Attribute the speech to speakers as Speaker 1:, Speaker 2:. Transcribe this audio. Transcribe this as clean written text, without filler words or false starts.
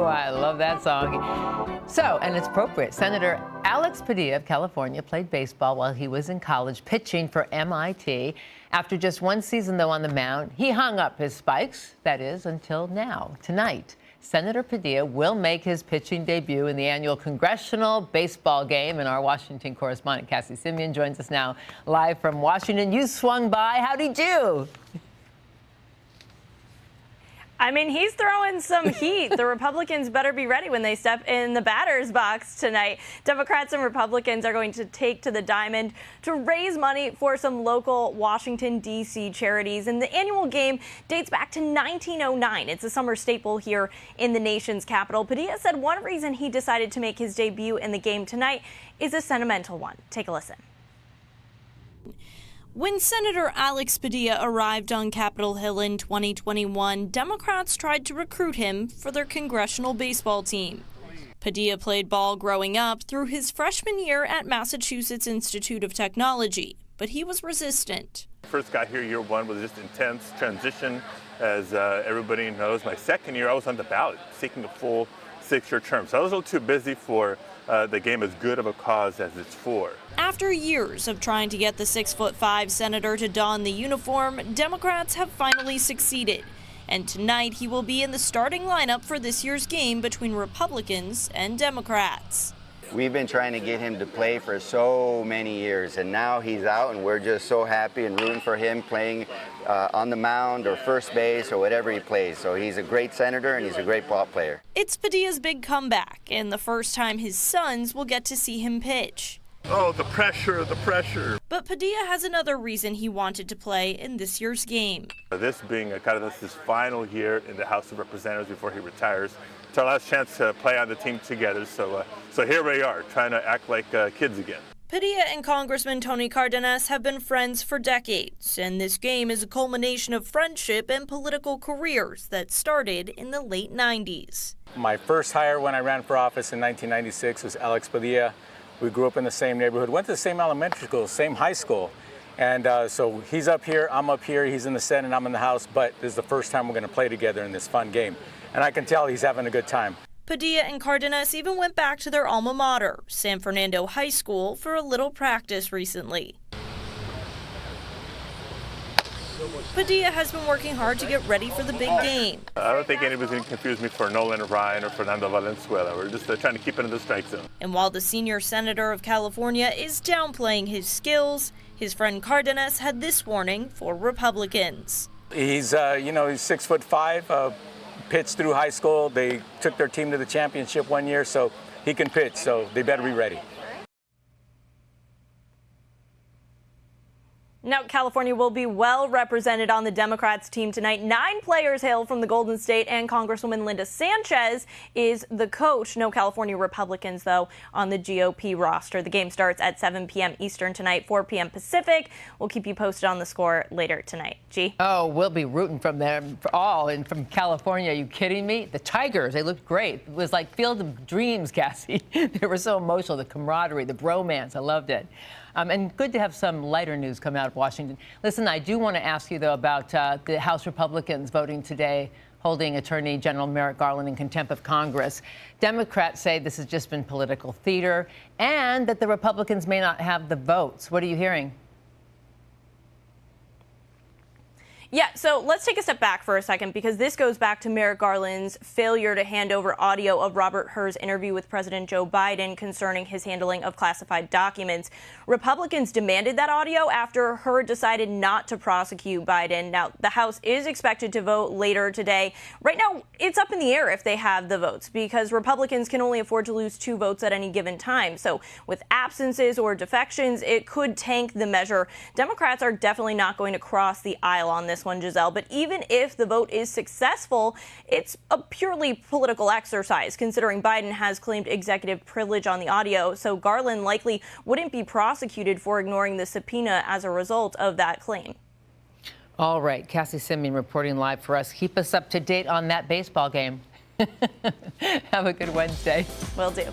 Speaker 1: I love that song. So, and it's appropriate, Senator Alex Padilla of California played baseball while he was in college, pitching for MIT. After just one season, though, on the mound, he hung up his spikes, that is, until now. Tonight, Senator Padilla will make his pitching debut in the annual Congressional Baseball Game, and our Washington correspondent, Cassie Simeon, joins us now live from Washington. You swung by. How'd he do?
Speaker 2: I mean, he's throwing some heat. The Republicans better be ready when they step in the batter's box tonight. Democrats and Republicans are going to take to the diamond to raise money for some local Washington, D.C. charities. And the annual game dates back to 1909. It's a summer staple here in the nation's capital. Padilla said one reason he decided to make his debut in the game tonight is a sentimental one. Take a listen.
Speaker 3: When Senator Alex Padilla arrived on Capitol Hill in 2021, Democrats tried to recruit him for their congressional baseball team. Padilla played ball growing up through his freshman year at Massachusetts Institute of Technology, but he was resistant.
Speaker 4: First got here year one was just intense transition, as everybody knows. My second year, I was on the ballot seeking a full 6-year term, so I was a little too busy for the game as good of a cause as it's for.
Speaker 3: After years of trying to get the 6'5" senator to don the uniform, Democrats have finally succeeded. And tonight he will be in the starting lineup for this year's game between Republicans and Democrats.
Speaker 5: We've been trying to get him to play for so many years, and now he's out, and we're just so happy and rooting for him playing on the mound or first base or whatever he plays. So he's a great senator and he's a great ball player.
Speaker 3: It's Padilla's big comeback, and the first time his sons will get to see him pitch.
Speaker 4: Oh, the pressure, the pressure.
Speaker 3: But Padilla has another reason he wanted to play in this year's game.
Speaker 4: This being his final year in the House of Representatives before he retires, it's our last chance to play on the team together. So here we are, trying to act like kids again.
Speaker 3: Padilla and Congressman Tony Cardenas have been friends for decades, and this game is a culmination of friendship and political careers that started in the late 90s.
Speaker 6: My first hire when I ran for office in 1996 was Alex Padilla. We grew up in the same neighborhood, went to the same elementary school, same high school. And so he's up here, I'm up here, he's in the Senate, I'm in the House, but this is the first time we're going to play together in this fun game. And I can tell he's having a good time.
Speaker 3: Padilla and Cardenas even went back to their alma mater, San Fernando High School, for a little practice recently. Padilla has been working hard to get ready for the big game.
Speaker 4: I don't think anybody's going to confuse me for Nolan Ryan or Fernando Valenzuela. We're just trying to keep it in the strike zone.
Speaker 3: And while the senior senator of California is downplaying his skills, his friend Cardenas had this warning for Republicans.
Speaker 6: He's, he's 6'5", pitched through high school. They took their team to the championship one year, so he can pitch, so they better be ready.
Speaker 2: Now, California will be well represented on the Democrats team tonight. 9 players hail from the Golden State, and Congresswoman Linda Sanchez is the coach. No California Republicans, though, on the GOP roster. The game starts at 7 p.m. Eastern tonight, 4 p.m. Pacific. We'll keep you posted on the score later tonight. G?
Speaker 1: Oh, we'll be rooting from them for all. And from California, are you kidding me? The Tigers, they looked great. It was like Field of Dreams, Cassie. They were so emotional, the camaraderie, the bromance. I loved it. And good to have some lighter news come out of Washington. Listen, I do want to ask you, though, about the House Republicans voting today, holding Attorney General Merrick Garland in contempt of Congress. Democrats say this has just been political theater and that the Republicans may not have the votes. What are you hearing?
Speaker 2: Yeah, so let's take a step back for a second, because this goes back to Merrick Garland's failure to hand over audio of Robert Hur's interview with President Joe Biden concerning his handling of classified documents. Republicans demanded that audio after Hur decided not to prosecute Biden. Now, the House is expected to vote later today. Right now, it's up in the air if they have the votes, because Republicans can only afford to lose 2 votes at any given time. So with absences or defections, it could tank the measure. Democrats are definitely not going to cross the aisle on this one, Giselle. But even if the vote is successful, it's a purely political exercise, considering Biden has claimed executive privilege on the audio. So Garland likely wouldn't be prosecuted for ignoring the subpoena as a result of that claim.
Speaker 1: All right. Cassie Simeon reporting live for us. Keep us up to date on that baseball game. Have a good Wednesday.
Speaker 2: Will do.